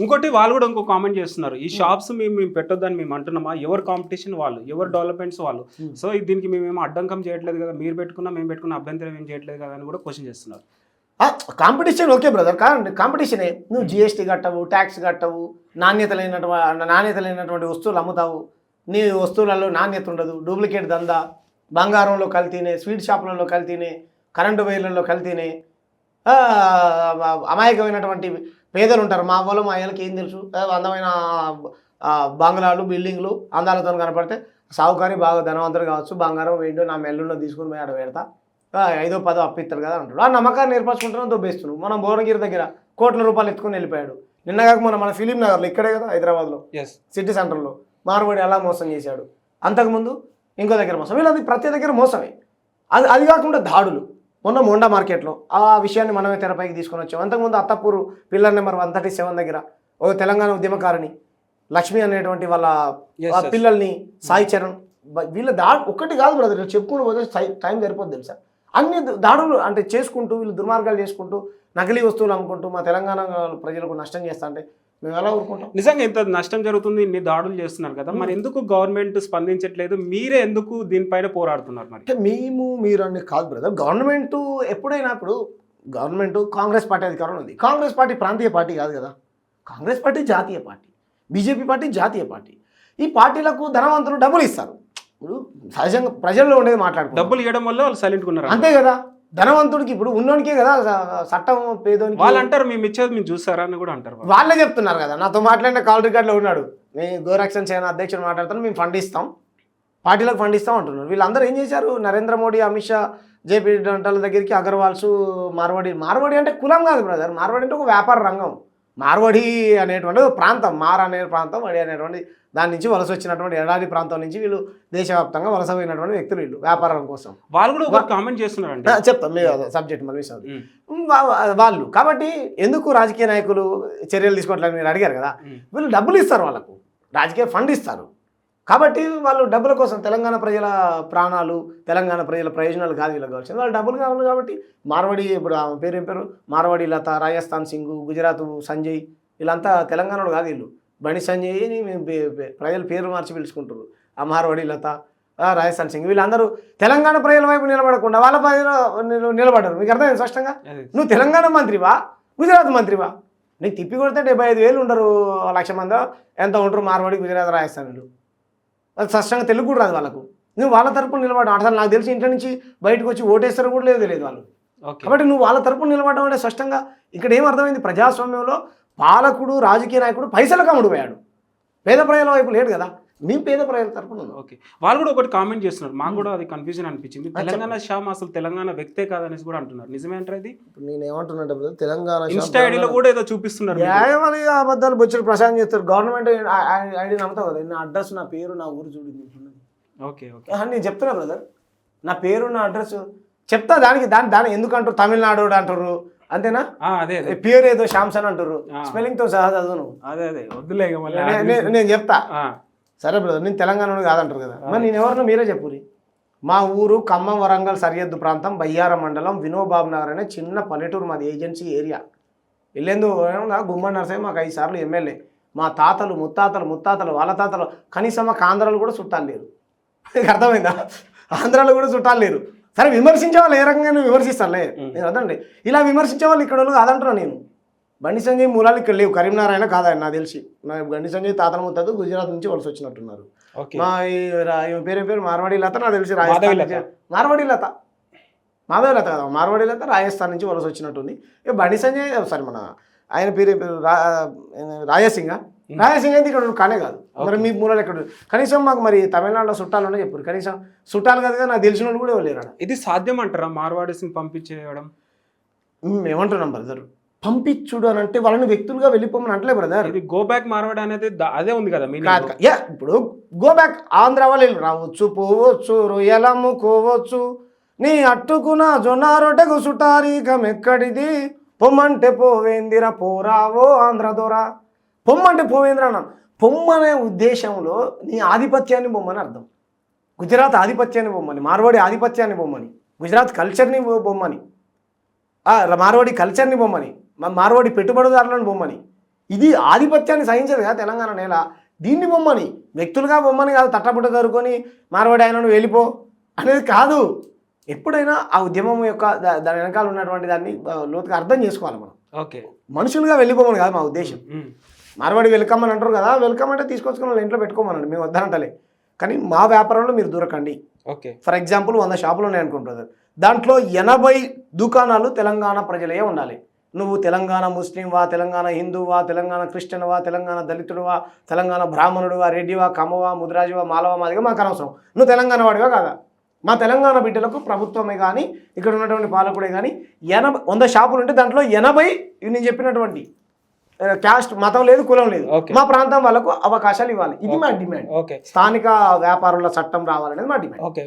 ఇంకోటి వాళ్ళు కూడా ఇంకో కామెంట్ చేస్తున్నారు. ఈ షాప్స్ మేము పెట్టొద్దని మేము అంటున్నామా? ఎవరు కాంపిటీషన్ వాళ్ళు, ఎవరు డెవలప్మెంట్స్ వాళ్ళు. సో దీనికి మేమేమో అడ్డంకం చేయట్లేదు కదా, మీరు పెట్టుకున్నా మేము పెట్టుకున్న అభ్యంతరం ఏం చేయట్లేదు కదా అని కూడా క్వశ్చన్ చేస్తున్నారు. కాంపిటీషన్ ఓకే బ్రదర్, కానీ కాంపిటీషనే. నువ్వు జిఎస్టీ కట్టవు, ట్యాక్స్ కట్టవు, నాణ్యత లేనటువంటి వస్తువులు అమ్ముతావు, నీ వస్తువులలో నాణ్యత ఉండదు, డూప్లికేట్ దందా, బంగారంలో కల్తీనే, స్వీట్ షాపులలో కల్తీనే, కరెంటు వైర్లలో కల్తీనే, అమాయకమైనటువంటి పేదలు ఉంటారు. మా వాళ్ళు మా అయ్యలకి ఏం తెలుసు, అందమైన బంగ్లాలు బిల్డింగ్లు అందాలతో కనపడితే సావుకారి బాగా ధనవంతులు కావచ్చు, బంగారం ఏంటో నా మెల్లులో తీసుకుని పోయి ఆడ పెడతా, 5ో 10ో అప్పిస్తారు కదా అంటాడు. ఆ నమ్మకాన్ని ఏర్పరచుకుంటున్నా దొబ్బేస్తున్నాడు. మనం భువనగిరి దగ్గర కోట్ల రూపాయలు ఎత్తుకుని వెళ్ళిపోయాడు. నిన్నగాక మన ఫిలిం నగర్లో, ఇక్కడే కదా హైదరాబాద్లో సిటీ సెంటర్లో మార్వాడి ఎలా మోసం చేశాడు. అంతకుముందు ఇంకో దగ్గర మోసం, వీళ్ళది ప్రతి దగ్గర మోసమే. అది కాకుండా దాడులు. మొన్న మోండా మార్కెట్లో ఆ విషయాన్ని మనమే తెరపైకి తీసుకొని వచ్చాం. అంతకుముందు అత్తపూరు పిల్లర్ నెంబర్ 137 దగ్గర ఓ తెలంగాణ ఉద్యమకారిణి లక్ష్మి అనేటువంటి వాళ్ళ పిల్లల్ని సాయి చరణ్, వీళ్ళ ఒక్కటి కాదు బ్రదర్, చెప్పుకుంటూ పోతే టైం సరిపోద్ది తెలుసా. అన్ని దాడులు అంటే చేసుకుంటూ, వీళ్ళు దుర్మార్గాలు చేసుకుంటూ, నకిలీ వస్తువులు అమ్ముకుంటూ మా తెలంగాణ ప్రజలకు నష్టం చేస్తా అంటే మేము ఎలా ఊరుకుంటాం? నిజంగా ఇంత నష్టం జరుగుతుంది, ఇన్ని దాడులు చేస్తున్నారు కదా, మరి ఎందుకు గవర్నమెంట్ స్పందించట్లేదు? మీరే ఎందుకు దీనిపైన పోరాడుతున్నారు? మరి అంటే మీరు అన్ని కాదు బ్రదర్. గవర్నమెంట్ ఎప్పుడైనా ఇప్పుడు గవర్నమెంట్ కాంగ్రెస్ పార్టీ అధికారంలో ఉంది. కాంగ్రెస్ పార్టీ ప్రాంతీయ పార్టీ కాదు కదా, కాంగ్రెస్ పార్టీ జాతీయ పార్టీ, బీజేపీ పార్టీ జాతీయ పార్టీ. ఈ పార్టీలకు ధనవంతులు డబ్బులు ఇస్తారు. ఇప్పుడు సహజంగా ప్రజల్లో ఉండేది మాట్లాడుకో, డబ్బులు ఇవ్వడం వల్ల వాళ్ళు సైలెంట్గా ఉన్నారు అంతే కదా. ధనవంతుడికి ఇప్పుడు ఉన్నోనికే కదా చట్టం, పేదోనికి వాళ్ళు అంటారు మేము ఇచ్చేది మేము చూసారా అని కూడా అంటారు. వాళ్ళే చెప్తున్నారు కదా. నాతో మాట్లాడిన కాల్ రికార్డులో ఉన్నాడు, మేము గోరక్షణ సేన అధ్యక్షుడు మాట్లాడతాను, మేము ఫండ్ ఇస్తాం, పార్టీలకు ఫండ్ ఇస్తాం అంటున్నారు. వీళ్ళందరూ ఏం చేశారు? నరేంద్ర మోడీ, అమిత్ షా, జేపీ నడ్డాల దగ్గరికి అగర్వాల్స్, మార్వాడి అంటే కులం కాదు బ్రదర్, మార్వాడి అంటే ఒక వ్యాపార రంగం. మార్వాడి అనేటువంటి ప్రాంతం, అనే ప్రాంతం, వడి అనేటువంటి దాని నుంచి వలస వచ్చినటువంటి ఎడారి ప్రాంతం నుంచి వీళ్ళు దేశవ్యాప్తంగా వలస పోయినటువంటి వ్యక్తులు, వీళ్ళు వ్యాపారం కోసం. వాళ్ళు కూడా ఒక కామెంట్ చేస్తున్నారండి, చెప్తాం మీరు సబ్జెక్ట్ మళ్ళీ వాళ్ళు. కాబట్టి ఎందుకు రాజకీయ నాయకులు చర్యలు తీసుకోవట్లేదు మీరు అడిగారు కదా. వీళ్ళు డబ్బులు ఇస్తారు, వాళ్ళకు రాజకీయ ఫండ్ ఇస్తారు. కాబట్టి వాళ్ళు డబ్బుల కోసం, తెలంగాణ ప్రజల ప్రాణాలు, తెలంగాణ ప్రజల ప్రయోజనాలు కాదు వీళ్ళకి కావాల్సింది, వాళ్ళు డబ్బులు కావాలి. కాబట్టి మార్వాడి, ఇప్పుడు ఆమె పేరు ఏం పేరు, మార్వాడి లత, రాజస్థాన్ సింగ్, గుజరాత్ సంజయ్, వీళ్ళంతా తెలంగాణలో కాదు. వీళ్ళు బండి సంజయ్ని ప్రజలు పేరు మార్చి పిలుచుకుంటారు. ఆ మార్వాడి లత, రాజస్థాన్ సింగ్, వీళ్ళందరూ తెలంగాణ ప్రజల వైపు నిలబడకుండా వాళ్ళ ప్రజలు నిలబడరు. మీకు అర్థమైంది స్పష్టంగా. నువ్వు తెలంగాణ మంత్రివా, గుజరాత్ మంత్రివా? నీకు తిప్పి కొడితే 75,000 ఉండరు, 1,00,000 మంది ఎంత ఉంటారు మార్వాడి, గుజరాత్, రాజస్థాన్లు. అది స్పష్టంగా తెలుగు కూడా రాదు వాళ్ళకు. నువ్వు వాళ్ళ తరపున నిలబడ, అసలు నాకు తెలిసి ఇంట్లో నుంచి బయటకు వచ్చి ఓటేస్తారు కూడా తెలియదు వాళ్ళు. కాబట్టి నువ్వు వాళ్ళ తరపున నిలబడడం అంటే స్పష్టంగా ఇక్కడ ఏం అర్థమైంది? ప్రజాస్వామ్యంలో పాలకుడు, రాజకీయ నాయకుడు పైసలకు అమ్ముడుపోయాడు, పేద ప్రజల వైపు లేడు కదా. మేము పేద ప్రజల తరపున ఉన్నాం. ఓకే, వాళ్ళు కూడా ఒకటి కామెంట్ చేస్తున్నారు, మాకు కూడా అది కన్ఫ్యూజన్ అనిపించింది. తెలంగాణ షామ్ అసలు తెలంగాణ వ్యక్తే కాదనేసి కూడా అంటున్నారు. నిజమే అంటారు ఇది? నేను ఏమంటున్నా, తెలంగాణ ఇన్స్టా ఐడిలో కూడా ఏదో చూపిస్తున్నారు. న్యాయమని అబద్ధాలు బొచ్చుడు ప్రశాంత్ చేస్తారు. గవర్నమెంట్ ఐడి నమ్ముతావు కదా, నా అడ్రస్, నా పేరు, నా ఊరు చూడింది. ఓకే ఓకే, నేను చెప్తున్నా బ్రదర్, నా పేరు, నా అడ్రస్ చెప్తా. దాని ఎందుకంటారు? తమిళనాడు అంటారు అంతేనా? అదే పేరు ఏదో శాంసన్ అంటారు, స్పెల్లింగ్ తో సహా చదువు. అదే వద్దులే, నేను చెప్తా. సరే బ్రదర్, నేను తెలంగాణ కాదంటారు కదా, మరి నేను ఎవరినో మీరే చెప్పురి. మా ఊరు ఖమ్మం వరంగల్ సరిహద్దు ప్రాంతం, బయ్యారం మండలం, వినోబాబు నగర్ అనే చిన్న పల్లెటూరు, మాది ఏజెన్సీ ఏరియా. వెళ్ళేందు గుమ్మడి నరసయ్య మాకు 5 సార్లు ఎమ్మెల్యే. మా తాతలు, ముత్తాతలు, వాళ్ళ తాతలు, కనీసం మాకు ఆంధ్రాలో కూడా చుట్టాలు లేరు. అర్థమైందా? ఆంధ్రాలో కూడా చుట్టాలు లేరు. సరే, విమర్శించే వాళ్ళు ఏ రకంగా విమర్శిస్తానులే, నేను అదండి. ఇలా విమర్శించే వాళ్ళు ఇక్కడ కాదంటున్నా నేను. బండి సంజయ్ మూలాలు ఇక్కడ లేవు, కరీంనగర్ కాదని నాకు తెలిసి. బండి సంజయ్ తాతల ముత్తదు గుజరాత్ నుంచి వలస వచ్చినట్టున్నారు. మా పేరు మార్వాడి లత, నాకు తెలిసి మార్వాడి లత కదా, మార్వాడి లత రాజస్థాన్ నుంచి వలస వచ్చినట్టుంది. బండి సంజయ్ సారీ మన ఆయన పేరు రాజసింగ్ అయితే ఇక్కడ కానే కాదు. మరి మీ మూలాలు ఎక్కడ? కనీసం మాకు మరి తమిళనాడులో చుట్టాలు ఉన్నాయి చెప్పారు. కనీసం చుట్టాలు కదా, నాకు తెలిసిన వాళ్ళు కూడా లేరు. ఇది సాధ్యం అంటారా మార్వాడీస్ని పంపించేయడం? ఏమంటున్నాం బ్రదర్, పంపించుడు అని అంటే వాళ్ళని వ్యక్తులుగా వెళ్ళిపోమని అంటలే బ్రదర్. ఇది గో బ్యాక్ మార్వాడి అనేది అదే ఉంది కదా. ఇప్పుడు గో బ్యాక్ ఆంధ్ర వాళ్ళు రావచ్చు, పోవచ్చు, రొయ్యలు అమ్ముకోవచ్చు, నీ అట్టుకున్న జొన్న రొట్టెకు సుటారీకం ఎక్కడిది, పొమ్మంటే పోవేందిరా పోరావో ఆంధ్ర దొరా. పొమ్మంటే పోవేంద్రా అన్నాను. పొమ్మనే ఉద్దేశంలో నీ ఆధిపత్యాన్ని బొమ్మని అర్థం. గుజరాత్ ఆధిపత్యాన్ని బొమ్మని, మార్వాడి ఆధిపత్యాన్ని బొమ్మని, గుజరాత్ కల్చర్ని బొమ్మని, మార్వాడి కల్చర్ని బొమ్మని, మార్వాడి పెట్టుబడిదారులను బొమ్మని, ఇది ఆధిపత్యాన్ని సహించదు కదా తెలంగాణ నేల. దీన్ని బొమ్మని వ్యక్తులుగా బొమ్మని కాదు, తట్టబుట్ట దొరుకొని మార్వాడి ఆయనను వెళ్ళిపో అనేది కాదు. ఎప్పుడైనా ఆ ఉద్యమం యొక్క దాని వెనకాల ఉన్నటువంటి దాన్ని లోతుగా అర్థం చేసుకోవాలి మనం. ఓకే, మనుషులుగా వెళ్ళిపోమని కాదు మా ఉద్దేశం. మార్వాడి వెల్కమ్ అని అంటారు కదా, వెల్కమ్ అంటే తీసుకొచ్చుకుని వాళ్ళ ఇంట్లో పెట్టుకోమనండి, మేము వద్దనంటలే. కానీ మా వ్యాపారంలో మీరు దూరకండి. ఓకే, ఫర్ ఎగ్జాంపుల్ 100 షాపులు ఉన్నాయి అనుకుంటుంది, దాంట్లో 80 దుకాణాలు తెలంగాణ ప్రజలే ఉండాలి. నువ్వు తెలంగాణ ముస్లింవా, తెలంగాణ హిందువా, తెలంగాణ క్రిస్టియన్వా, తెలంగాణ దళితుడువా, తెలంగాణ బ్రాహ్మణుడువా, రెడ్డివా, కమ్మవా, ముద్రాజువా, మాలవా, మాదిగా మాకు అనవసరం. నువ్వు తెలంగాణ వాడివా కాదా? మా తెలంగాణ బిడ్డలకు ప్రభుత్వమే కానీ ఇక్కడ ఉన్నటువంటి పాలకుడే కానీ 100 షాపులు ఉంటే దాంట్లో 80 నేను చెప్పినటువంటి క్యాస్ట్, మతం లేదు, కులం లేదు, మా ప్రాంతం వాళ్ళకు అవకాశాలు ఇవ్వాలి. ఇది మా డిమాండ్. స్థానిక వ్యాపారుల చట్టం రావాలనేది మా డిమాండ్.